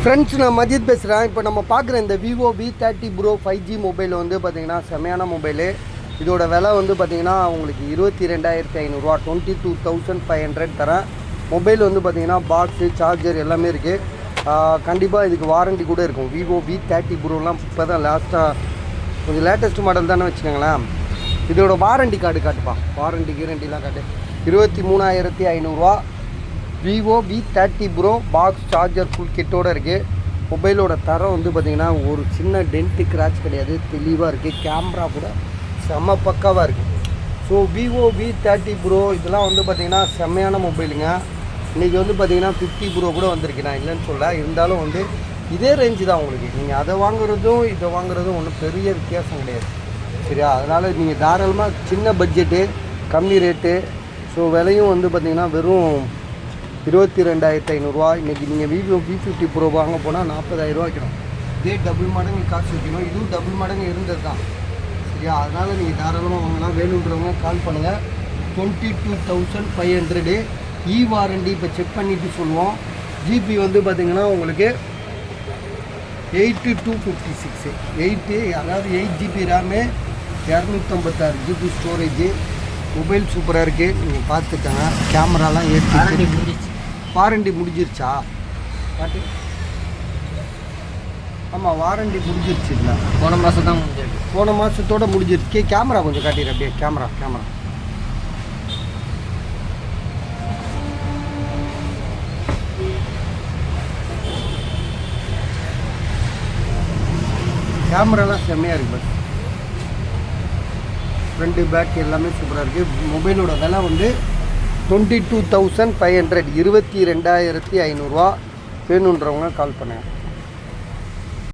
Friends, நான் மஜித் பேசுகிறேன். இப்போ நம்ம பார்க்குற இந்த Vivo V30 Pro 5G mobile வந்து பார்த்திங்கன்னா செமையான மொபைலு. இதோட விலை வந்து பார்த்திங்கன்னா உங்களுக்கு 22,500 22,500 தரேன். மொபைல் வந்து பார்த்திங்கன்னா பாக்ஸு சார்ஜர் எல்லாமே இருக்குது. கண்டிப்பாக இதுக்கு வாரண்டி கூட இருக்கும். விவோ V30 Proலாம் இப்போ தான் லாஸ்ட்டாக கொஞ்சம் லேட்டஸ்ட் மாடல் தானே வச்சுக்கோங்களேன். இதோட வாரண்டி கார்டு காட்டுப்பா, வாரண்டி கேரண்டிலாம் காட்டு. 23,500 Vivo V30 Pro box charger full கிட்டோடு இருக்குது. மொபைலோட தரம் வந்து பார்த்திங்கன்னா ஒரு சின்ன டென்ட்டு கிராச் கிடையாது, தெளிவாக இருக்குது. கேமரா கூட செம்ம பக்காவாக இருக்குது. ஸோ விவோ V30 Pro இதெல்லாம் வந்து பார்த்திங்கன்னா செம்மையான மொபைலுங்க. இன்றைக்கி வந்து பார்த்திங்கன்னா 50 Pro கூட வந்திருக்கு, நான் இல்லைன்னு சொல்ல. இருந்தாலும் வந்து இதே ரேஞ்சு தான் உங்களுக்கு. நீங்கள் அதை வாங்குறதும் இதை வாங்குறதும் ஒன்றும் பெரிய வித்தியாசம் கிடையாது, சரியா? அதனால் நீங்கள் தாராளமாக சின்ன பட்ஜெட்டு கம்மி ரேட்டு. ஸோ விலையும் வந்து பார்த்திங்கன்னா வெறும் 22,500. இன்றைக்கி நீங்கள் விவோ V50 Pro வாங்க போனால் 40,000 வைக்கணும். இதே டபுள் மடங்கு காசு வைக்கணும். இதுவும் டபுள் மடங்கு இருந்தது தான், சரியா? அதனால் நீங்கள் தாராளமாக வாங்கலாம். வேணுன்றவங்க கால் பண்ணுங்கள். 22,500 வாரண்டி. இப்போ செக் பண்ணிவிட்டு சொல்லுவோம். ஜிபி வந்து பார்த்திங்கன்னா உங்களுக்கு 8256 அதாவது 8 GB RAM, 256 GB storage. Mobile சூப்பராக இருக்குது, நீங்கள் பார்த்துட்டாங்க. கேமராலாம் ஏற்றி வாரண்டி முடிஞ்சிருச்சா பாட்டு? ஆமாம், வாரண்டி முடிஞ்சிருச்சு. இல்லை, போன மாதம் தான் முடிஞ்சிருக்கு. போன மாதத்தோடு முடிஞ்சிருச்சு. கேமரா கொஞ்சம் காட்டிடு அப்படியே. கேமரா கேமராலாம் செம்மையாக இருக்குது. பஸ் ஃப்ரண்ட்டு பேக் எல்லாமே சூப்பராக இருக்குது. மொபைலோட விலை வந்து 22,500 22,500. வேணுன்றவங்க கால் பண்ணுங்கள்.